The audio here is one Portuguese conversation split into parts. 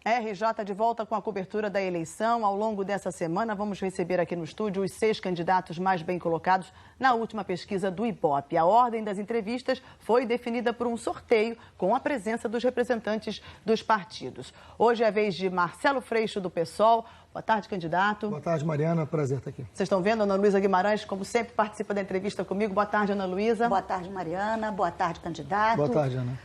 RJ de volta com a cobertura da eleição. Ao longo dessa semana, vamos receber aqui no estúdio os 6 candidatos mais bem colocados na última pesquisa do Ibope. A ordem das entrevistas foi definida por um sorteio com a presença dos representantes dos partidos. Hoje é a vez de Marcelo Freixo, do PSOL. Boa tarde, candidato. Boa tarde, Mariana. Prazer estar aqui. Vocês estão vendo, a Ana Luísa Guimarães, como sempre, participa da entrevista comigo. Boa tarde, Ana Luísa. Boa tarde, Mariana. Boa tarde, candidato. Boa tarde, Ana.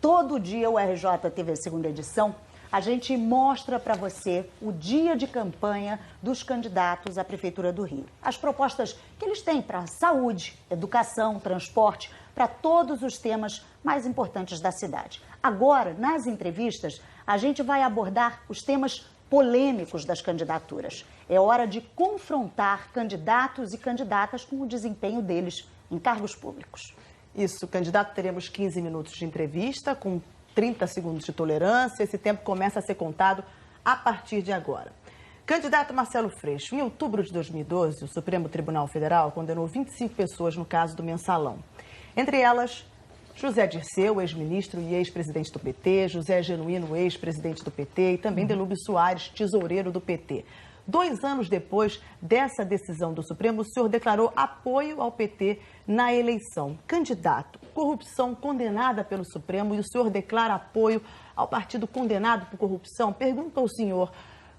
Todo dia o RJ teve a segunda edição. A gente mostra para você o dia de campanha dos candidatos à Prefeitura do Rio. As propostas que eles têm para saúde, educação, transporte, para todos os temas mais importantes da cidade. Agora, nas entrevistas, a gente vai abordar os temas polêmicos das candidaturas. É hora de confrontar candidatos e candidatas com o desempenho deles em cargos públicos. Isso, candidato, teremos 15 minutos de entrevista com 30 segundos de tolerância. Esse tempo começa a ser contado a partir de agora. Candidato Marcelo Freixo, em outubro de 2012, o Supremo Tribunal Federal condenou 25 pessoas no caso do Mensalão. Entre elas, José Dirceu, ex-ministro e ex-presidente do PT, José Genuíno, ex-presidente do PT, e também Delúbio Soares, tesoureiro do PT. 2 anos depois dessa decisão do Supremo, o senhor declarou apoio ao PT na eleição. Candidato, corrupção condenada pelo Supremo e o senhor declara apoio ao partido condenado por corrupção? Pergunto ao senhor,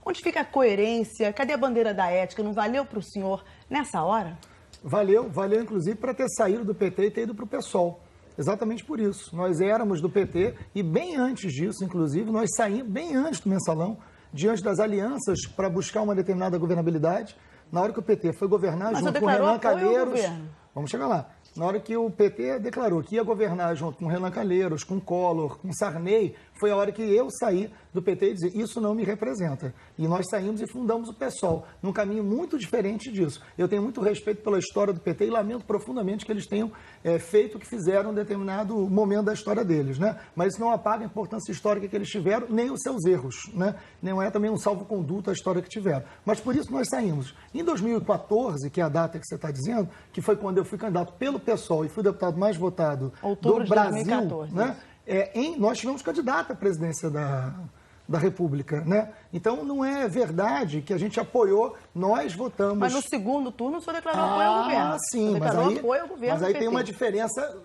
onde fica a coerência? Cadê a bandeira da ética? Não valeu para o senhor nessa hora? Valeu inclusive para ter saído do PT e ter ido para o PSOL. Exatamente por isso. Nós éramos do PT e bem antes disso, inclusive, nós saímos bem antes do Mensalão, diante das alianças para buscar uma determinada governabilidade. Na hora que o PT foi governar junto com Renan Calheiros... Vamos chegar lá. Na hora que o PT declarou que ia governar junto com Renan Calheiros, com Collor, com Sarney, foi a hora que eu saí do PT e disse, isso não me representa. E nós saímos e fundamos o PSOL, num caminho muito diferente disso. Eu tenho muito respeito pela história do PT e lamento profundamente que eles tenham feito o que fizeram em determinado momento da história deles, né? Mas isso não apaga a importância histórica que eles tiveram, nem os seus erros, né? Não é também um salvo-conduto a história que tiveram. Mas por isso nós saímos. Em 2014, que é a data que você está dizendo, que foi quando eu fui candidato pelo PSOL e fui o deputado mais votado do Brasil, 2014, né? Nós tivemos candidato à presidência da República, né? Então, não é verdade que a gente apoiou, nós votamos... Mas no segundo turno o senhor declarou apoio ao governo. Ah, sim, mas aí tem uma diferença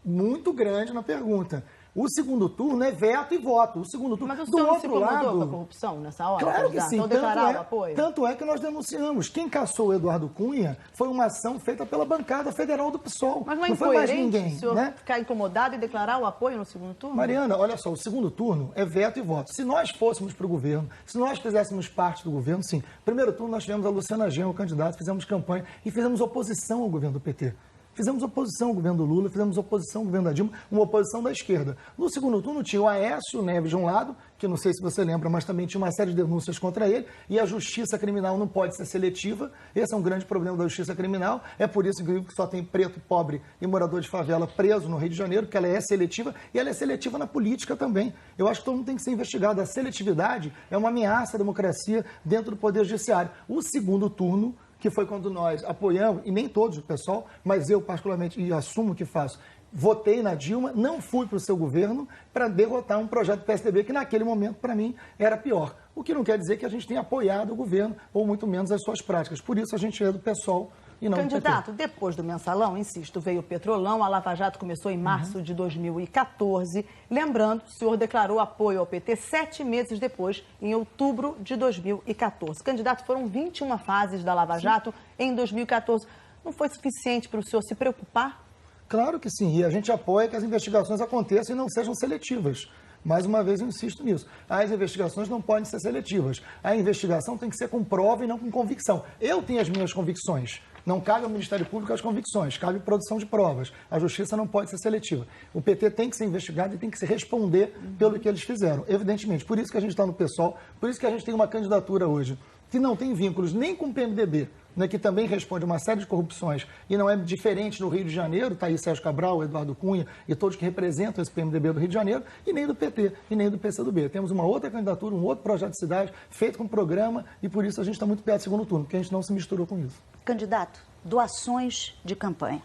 muito grande na pergunta. O segundo turno é veto e voto. O segundo turno, mas o senhor se incomodou com a corrupção nessa hora? Claro que sim. Então declarar o apoio? Tanto é que nós denunciamos. Quem caçou o Eduardo Cunha foi uma ação feita pela bancada federal do PSOL. Mas não foi mais ninguém, o senhor ficar incomodado e declarar o apoio no segundo turno? Mariana, olha só, o segundo turno é veto e voto. Se nós fôssemos para o governo, se nós fizéssemos parte do governo, sim. Primeiro turno nós tivemos a Luciana Genro, o candidato, fizemos campanha e fizemos oposição ao governo do PT. Fizemos oposição ao governo do Lula, fizemos oposição ao governo da Dilma, uma oposição da esquerda. No segundo turno tinha o Aécio Neves de um lado, que não sei se você lembra, mas também tinha uma série de denúncias contra ele, e a justiça criminal não pode ser seletiva. Esse é um grande problema da justiça criminal. É por isso, inclusive, que só tem preto, pobre e morador de favela preso no Rio de Janeiro, porque ela é seletiva, e ela é seletiva na política também. Eu acho que todo mundo tem que ser investigado. A seletividade é uma ameaça à democracia dentro do Poder Judiciário. O segundo turno, que foi quando nós apoiamos, e nem todos o pessoal, mas eu particularmente, e assumo que faço, votei na Dilma, não fui para o seu governo para derrotar um projeto do PSDB que naquele momento, para mim, era pior. O que não quer dizer que a gente tenha apoiado o governo, ou muito menos as suas práticas. Por isso a gente é do PSOL e não do PT. Candidato, depois do Mensalão, insisto, veio o Petrolão, a Lava Jato começou em março de 2014. Lembrando, o senhor declarou apoio ao PT 7 meses depois, em outubro de 2014. Candidato, foram 21 fases da Lava Jato em 2014. Não foi suficiente para o senhor se preocupar? Claro que sim, e a gente apoia que as investigações aconteçam e não sejam seletivas. Mais uma vez eu insisto nisso. As investigações não podem ser seletivas. A investigação tem que ser com prova e não com convicção. Eu tenho as minhas convicções. Não cabe ao Ministério Público as convicções, cabe produção de provas. A justiça não pode ser seletiva. O PT tem que ser investigado e tem que se responder pelo que eles fizeram, evidentemente. Por isso que a gente está no PSOL, por isso que a gente tem uma candidatura hoje que não tem vínculos nem com o PMDB, né, que também responde a uma série de corrupções e não é diferente no Rio de Janeiro, está aí Sérgio Cabral, Eduardo Cunha e todos que representam esse PMDB do Rio de Janeiro, e nem do PT, e nem do PCdoB. Temos uma outra candidatura, um outro projeto de cidade, feito com programa, e por isso a gente está muito perto do segundo turno, porque a gente não se misturou com isso. Candidato, doações de campanha.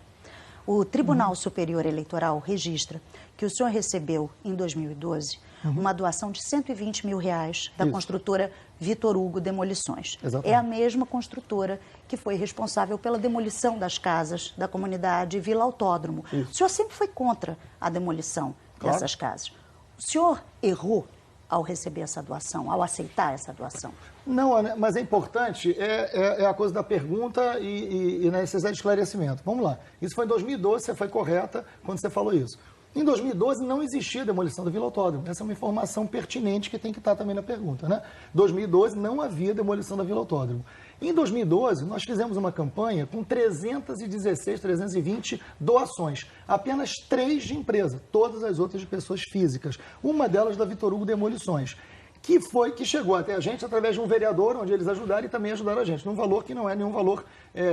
O Tribunal Superior Eleitoral registra que o senhor recebeu, em 2012, uma doação de R$120 mil da construtora Vitor Hugo Demolições. Exatamente. É a mesma construtora que foi responsável pela demolição das casas da comunidade Vila Autódromo. Isso. O senhor sempre foi contra a demolição dessas casas. O senhor errou ao receber essa doação, ao aceitar essa doação? Não, Ana, mas é importante, é a coisa da pergunta e na necessidade de esclarecimento. Vamos lá. Isso foi em 2012, você foi correta quando você falou isso. Em 2012 não existia demolição da Vila Autódromo. Essa é uma informação pertinente que tem que estar também na pergunta, né? Em 2012 não havia demolição da Vila Autódromo. Em 2012, nós fizemos uma campanha com 320 doações. Apenas 3 de empresa, todas as outras de pessoas físicas. Uma delas da Vitor Hugo Demolições, que chegou até a gente através de um vereador, onde eles ajudaram e também ajudaram a gente, num valor que não é nenhum valor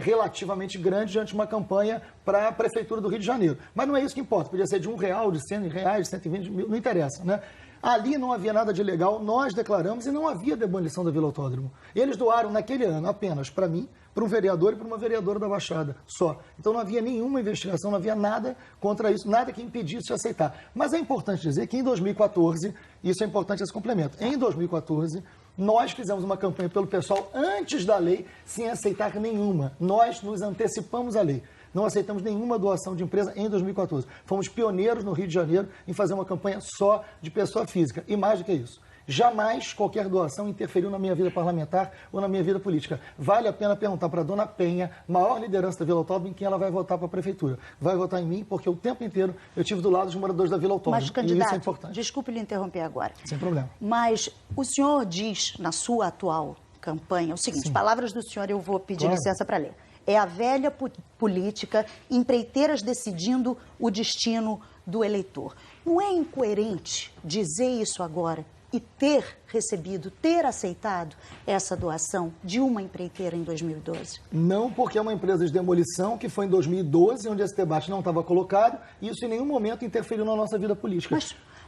relativamente grande diante de uma campanha para a Prefeitura do Rio de Janeiro. Mas não é isso que importa, podia ser de R$1, de R$100, de 120 mil, não interessa, né? Ali não havia nada de ilegal, nós declaramos e não havia demolição da Vila Autódromo. Eles doaram naquele ano apenas para mim, para um vereador e para uma vereadora da Baixada, só. Então não havia nenhuma investigação, não havia nada contra isso, nada que impedisse de aceitar. Mas é importante dizer que em 2014, isso é importante esse complemento, em 2014, nós fizemos uma campanha pelo pessoal antes da lei, sem aceitar nenhuma. Nós nos antecipamos à lei. Não aceitamos nenhuma doação de empresa em 2014. Fomos pioneiros no Rio de Janeiro em fazer uma campanha só de pessoa física. E mais do que isso, jamais qualquer doação interferiu na minha vida parlamentar ou na minha vida política. Vale a pena perguntar para a dona Penha, maior liderança da Vila Autódromo, em quem ela vai votar para a Prefeitura. Vai votar em mim, porque o tempo inteiro eu estive do lado dos moradores da Vila Autódromo. Mas, candidato, e isso é importante. Desculpe lhe interromper agora. Sem problema. Mas o senhor diz, na sua atual campanha, o seguinte, palavras do senhor eu vou pedir licença para ler. É a velha política, empreiteiras decidindo o destino do eleitor. Não é incoerente dizer isso agora e ter recebido, ter aceitado essa doação de uma empreiteira em 2012? Não, porque é uma empresa de demolição que foi em 2012, onde esse debate não estava colocado, e isso em nenhum momento interferiu na nossa vida política.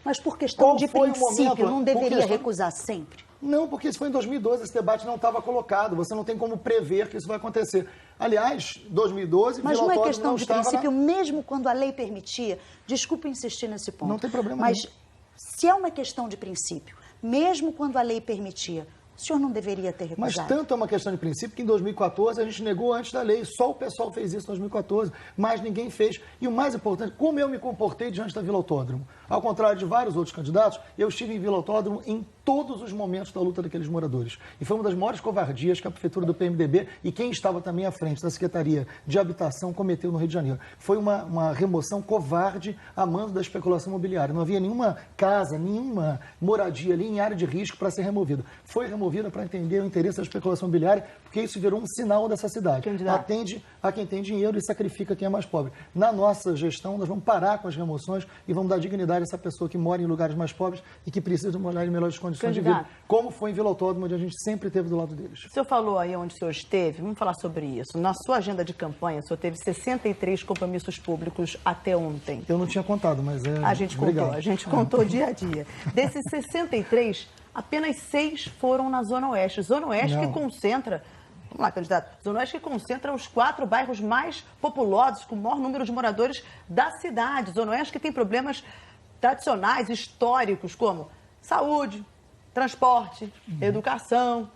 Mas por questão de princípio, não deveria questão... recusar sempre? Não, porque isso foi em 2012, esse debate não estava colocado, você não tem como prever que isso vai acontecer. Aliás, 2012... Mas não é questão de princípio, mesmo quando a lei permitia, desculpe insistir nesse ponto. Não tem problema mas nenhum. Se é uma questão de princípio, mesmo quando a lei permitia, o senhor não deveria ter recusado? Mas tanto é uma questão de princípio que em 2014 a gente negou antes da lei. Só o pessoal fez isso em 2014, mas ninguém fez. E o mais importante, como eu me comportei diante da Vila Autódromo. Ao contrário de vários outros candidatos, eu estive em Vila Autódromo em todos os momentos da luta daqueles moradores. E foi uma das maiores covardias que a Prefeitura do PMDB e quem estava também à frente da Secretaria de Habitação cometeu no Rio de Janeiro. Foi uma remoção covarde a mando da especulação imobiliária. Não havia nenhuma casa, nenhuma moradia ali em área de risco para ser removida. Foi removida para entender o interesse da especulação imobiliária, porque isso virou um sinal dessa cidade. Atende a quem tem dinheiro e sacrifica quem é mais pobre. Na nossa gestão, nós vamos parar com as remoções e vamos dar dignidade a essa pessoa que mora em lugares mais pobres e que precisa morar em melhores condições de vida, como foi em Vila Autódromo, onde a gente sempre esteve do lado deles. O senhor falou aí onde o senhor esteve, vamos falar sobre isso. Na sua agenda de campanha, o senhor teve 63 compromissos públicos até ontem. Eu não tinha contado, mas A gente contou dia a dia. Desses 63, apenas 6 foram na Zona Oeste. Zona Oeste que concentra... Vamos lá, candidato. Zona Oeste que concentra os 4 bairros mais populosos, com o maior número de moradores da cidade. Zona Oeste que tem problemas tradicionais, históricos, como saúde, transporte, educação,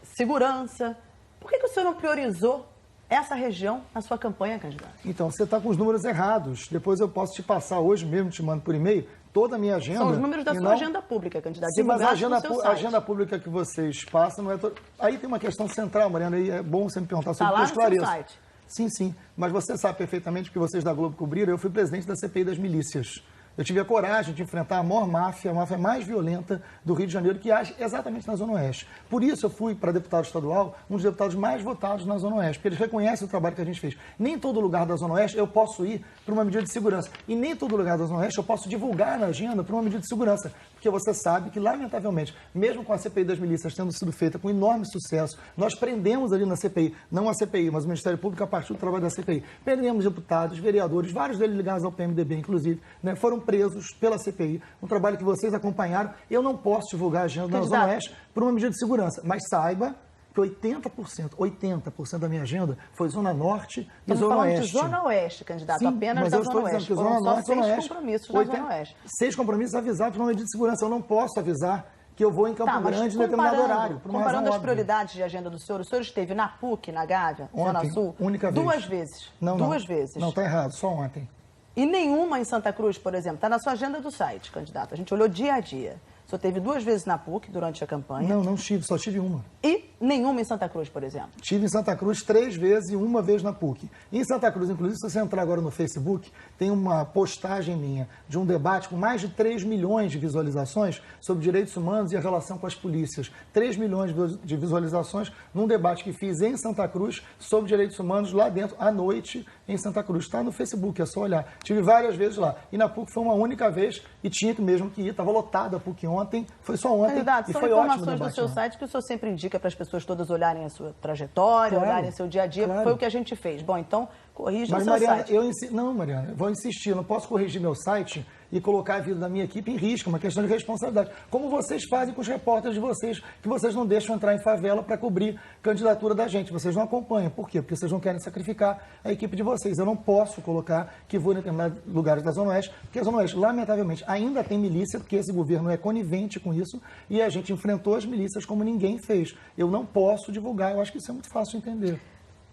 segurança. Por que o senhor não priorizou essa região na sua campanha, candidato? Então, você está com os números errados. Depois eu posso te passar hoje mesmo, te mando por e-mail, toda a minha agenda. São os números da sua agenda pública, candidato. Sim, mas a agenda pública que vocês passam não é... Aí tem uma questão central, Mariana, e é bom você me perguntar sobre o esclareço. Site. Sim, mas você sabe perfeitamente, porque vocês da Globo cobriram, eu fui presidente da CPI das milícias. Eu tive a coragem de enfrentar a maior máfia, a máfia mais violenta do Rio de Janeiro, que age exatamente na Zona Oeste. Por isso eu fui, para deputado estadual, um dos deputados mais votados na Zona Oeste, porque eles reconhecem o trabalho que a gente fez. Nem todo lugar da Zona Oeste eu posso ir para uma medida de segurança. E nem todo lugar da Zona Oeste eu posso divulgar na agenda para uma medida de segurança. Porque você sabe que, lamentavelmente, mesmo com a CPI das milícias tendo sido feita com enorme sucesso, nós prendemos ali na CPI, não a CPI, mas o Ministério Público a partir do trabalho da CPI. Prendemos deputados, vereadores, vários deles ligados ao PMDB, inclusive, né, foram presos pela CPI, um trabalho que vocês acompanharam. Eu não posso divulgar a agenda da Zona Oeste por uma medida de segurança, mas saiba que 80% da minha agenda foi Zona Norte e Estamos Zona falando Oeste. de Zona Oeste, candidato, Sim, apenas mas da eu estou Zona dizendo Oeste. que Zona Norte e Zona 6 Oeste. compromissos na Zona Oeste. 6 compromissos avisados pela medida de segurança. Eu não posso avisar que eu vou em Campo Grande em determinado horário. Comparando as prioridades de agenda do senhor, o senhor esteve na PUC, na Gávea, Zona Sul, única vez. 2 vezes. Não, duas vezes. Não, está errado, só ontem. E nenhuma em Santa Cruz, por exemplo. Está na sua agenda do site, candidato. A gente olhou dia a dia. O senhor teve 2 vezes na PUC durante a campanha. Não tive, só tive uma. E nenhuma em Santa Cruz, por exemplo. Tive em Santa Cruz 3 vezes e uma vez na PUC. Em Santa Cruz, inclusive, se você entrar agora no Facebook, tem uma postagem minha de um debate com mais de 3 milhões de visualizações sobre direitos humanos e a relação com as polícias. 3 milhões de visualizações num debate que fiz em Santa Cruz sobre direitos humanos lá dentro, à noite, em Santa Cruz. Está no Facebook, é só olhar. Tive várias vezes lá. E na PUC foi uma única vez e tinha mesmo que ir. Estava lotada a PUC ontem, foi só ontem. Candidato, e são foi ótimo o informações do debate, seu site que o senhor sempre indica para as pessoas todas olharem a sua trajetória, Claro, olharem seu dia a dia. claro. Foi o que a gente fez. Bom, então, corrija o Mas, seu Mariana, site. Não, Mariana, eu vou insistir. Eu não posso corrigir meu site e colocar a vida da minha equipe em risco. É uma questão de responsabilidade. Como vocês fazem com os repórteres de vocês, que vocês não deixam entrar em favela para cobrir candidatura da gente. Vocês não acompanham. Por quê? Porque vocês não querem sacrificar a equipe de vocês. Eu não posso colocar que vou em determinados lugares da Zona Oeste, porque a Zona Oeste, lamentavelmente, ainda tem milícia, porque esse governo é conivente com isso, e a gente enfrentou as milícias como ninguém fez. Eu não posso divulgar. Eu acho que isso é muito fácil de entender.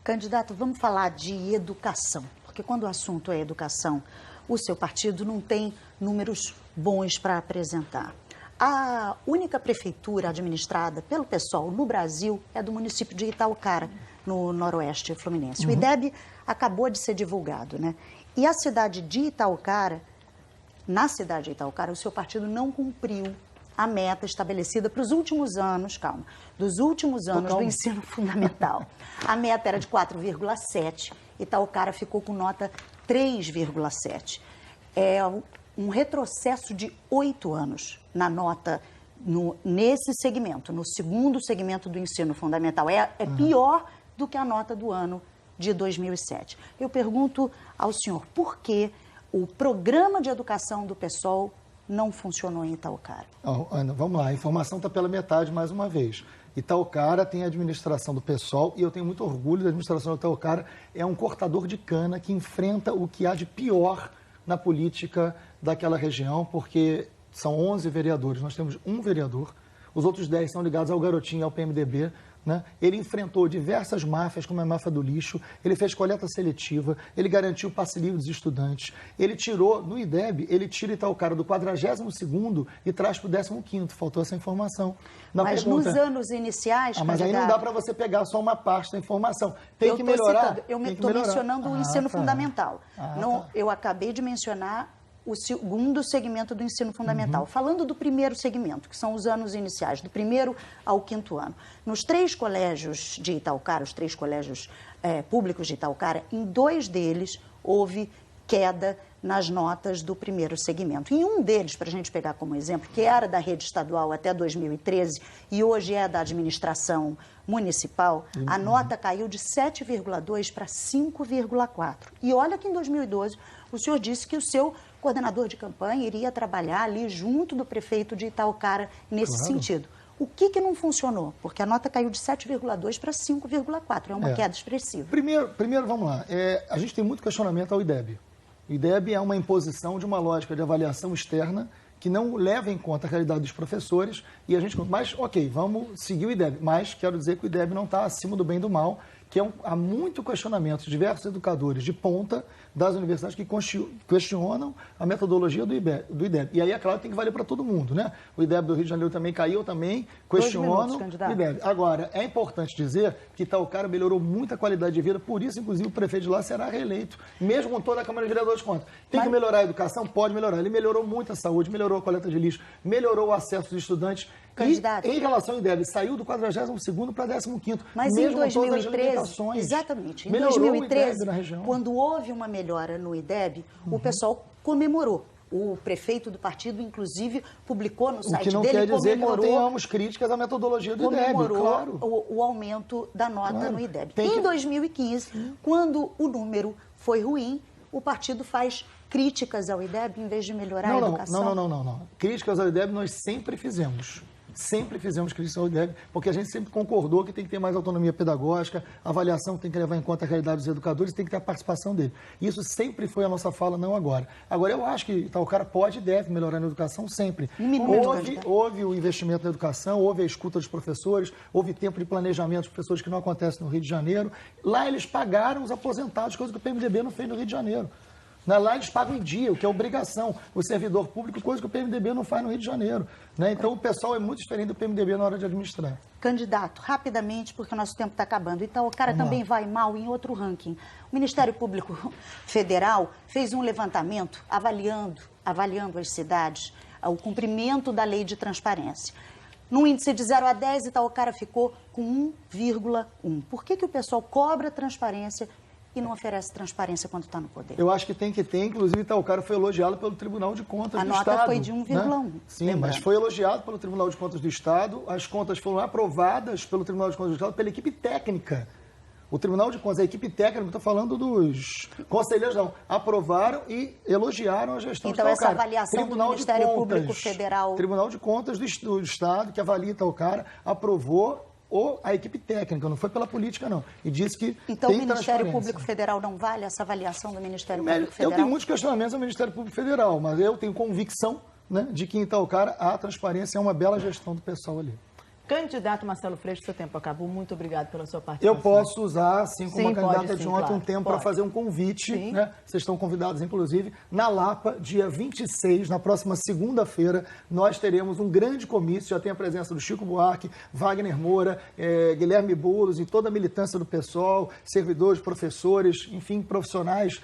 Candidato, vamos falar de educação, porque quando o assunto é educação, o seu partido não tem números bons para apresentar. A única prefeitura administrada pelo PSOL no Brasil é do município de Itaucara, no noroeste fluminense. O IDEB acabou de ser divulgado, né? E a cidade de Itaucara, na cidade de Itaucara, o seu partido não cumpriu a meta estabelecida para os últimos anos, dos últimos anos do ensino fundamental. A meta era de 4,7, Itaucara ficou com nota 3,7. É um retrocesso de 8 anos na nota nesse segmento, no segundo segmento do ensino fundamental. É pior do que a nota do ano de 2007. Eu pergunto ao senhor por que o programa de educação do PSOL não funcionou em Itaucara. Ana, vamos lá, a informação está pela metade mais uma vez. Itaucara tem a administração do PSOL e eu tenho muito orgulho da administração do Itaucara. É um cortador de cana que enfrenta o que há de pior na política daquela região, porque são 11 vereadores, nós temos um vereador, os outros 10 são ligados ao Garotinho e ao PMDB, né? Ele enfrentou diversas máfias, como a máfia do lixo, ele fez coleta seletiva, ele garantiu o passe livre dos estudantes, ele tirou, no IDEB, ele tira Itaucara do 42º e traz para o 15º, faltou essa informação. Mas nos anos iniciais, mas aí não dá para você pegar só uma parte da informação, tem que melhorar. Eu estou mencionando o ensino fundamental. Eu acabei de mencionar o segundo segmento do ensino fundamental. Falando do primeiro segmento, que são os anos iniciais, do 1º ao 5º ano. Nos 3 colégios de Itaucara, os 3 colégios públicos de Itaucara, em 2 deles houve queda nas notas do primeiro segmento. Em um deles, para a gente pegar como exemplo, que era da rede estadual até 2013 e hoje é da administração municipal, a nota caiu de 7,2 para 5,4. E olha que em 2012 o senhor disse que o seu coordenador de campanha iria trabalhar ali junto do prefeito de Itaucara nesse sentido. O que não funcionou? Porque a nota caiu de 7,2 para 5,4. É uma queda expressiva. Primeiro, vamos lá. A gente tem muito questionamento ao IDEB. O IDEB é uma imposição de uma lógica de avaliação externa que não leva em conta a realidade dos professores e a gente... Mas, ok, vamos seguir o IDEB. Mas quero dizer que o IDEB não está acima do bem e do mal, que há muito questionamento de diversos educadores de ponta das universidades que questionam a metodologia do IDEB. E aí, é claro, tem que valer para todo mundo, né? O IDEB do Rio de Janeiro também caiu, também questionam o IDEB. Agora, é importante dizer que Itaucara melhorou muito a qualidade de vida, por isso, inclusive, o prefeito de lá será reeleito, mesmo com toda a Câmara de Vereadores contra. Tem que melhorar a educação? Pode melhorar. Ele melhorou muito a saúde, melhorou a coleta de lixo, melhorou o acesso dos estudantes. Candidato. E, em relação ao IDEB, saiu do 42º para 15º. Mas em 2013, exatamente, em 2013, quando houve uma melhora no IDEB, o pessoal comemorou. O prefeito do partido, inclusive, publicou no site dele... O que não quer dizer que não tenhamos críticas à metodologia do IDEB, claro. o aumento da nota no IDEB. Em 2015, quando o número foi ruim, o partido faz críticas ao IDEB em vez de melhorar a educação. Não. Críticas ao IDEB nós sempre fizemos. sempre fizemos crise de saúde e greve, porque a gente sempre concordou que tem que ter mais autonomia pedagógica, a avaliação tem que levar em conta a realidade dos educadores, tem que ter a participação dele. Isso sempre foi a nossa fala, não agora. Agora, eu acho que Itaocara pode e deve melhorar na educação sempre. Houve o investimento na educação, houve a escuta dos professores, houve tempo de planejamento dos professores que não acontece no Rio de Janeiro. Lá eles pagaram os aposentados, coisa que o PMDB não fez no Rio de Janeiro. Lá eles pagam em dia, o que é obrigação. O servidor público, coisa que o PMDB não faz no Rio de Janeiro. Né? Então, o pessoal é muito diferente do PMDB na hora de administrar. Candidato, rapidamente, porque o nosso tempo está acabando. Então, o cara também vai mal em outro ranking. O Ministério Público Federal fez um levantamento avaliando as cidades, o cumprimento da lei de transparência. No índice de 0 a 10, Itaocara ficou com 1,1. Por que o pessoal cobra transparência e não oferece transparência quando está no poder? Eu acho que tem que ter, inclusive Itaocara foi elogiado pelo Tribunal de Contas do Estado. A nota foi de 1,1. Né? Sim, mas foi elogiado pelo Tribunal de Contas do Estado, as contas foram aprovadas pelo Tribunal de Contas do Estado pela equipe técnica. O Tribunal de Contas, a equipe técnica, não estou falando dos conselheiros, não, aprovaram e elogiaram a gestão de Itaocara. Então, essa avaliação do Ministério Público Federal... Tribunal de Contas do Estado, que avalia Itaocara, aprovou a equipe técnica, não foi pela política, não. E disse que então o Ministério Público Federal não vale essa avaliação do Ministério Público Federal? Eu tenho muitos questionamentos ao Ministério Público Federal, mas eu tenho convicção, né, de que em Itaocara a transparência é uma bela gestão do pessoal ali. Candidato Marcelo Freixo, seu tempo acabou. Muito obrigado pela sua participação. Eu posso usar, assim como a candidata de ontem, claro, um tempo para fazer um convite, né? Vocês estão convidados, inclusive, na Lapa, dia 26, na próxima segunda-feira, nós teremos um grande comício, já tem a presença do Chico Buarque, Wagner Moura, Guilherme Boulos e toda a militância do pessoal, servidores, professores, enfim, profissionais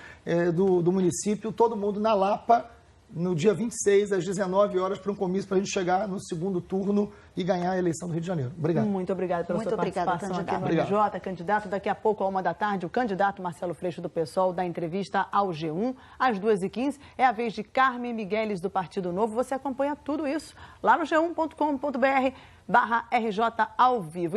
do município, todo mundo na Lapa, no dia 26, às 19 horas, para um comício, para a gente chegar no segundo turno e ganhar a eleição do Rio de Janeiro. Obrigado. Muito obrigada pela sua participação aqui no RJ. Candidato, daqui a pouco, à 13h, o candidato Marcelo Freixo do PSOL dá entrevista ao G1. Às 2h15, é a vez de Carmen Migueles, do Partido Novo. Você acompanha tudo isso lá no g1.com.br/RJ ao vivo.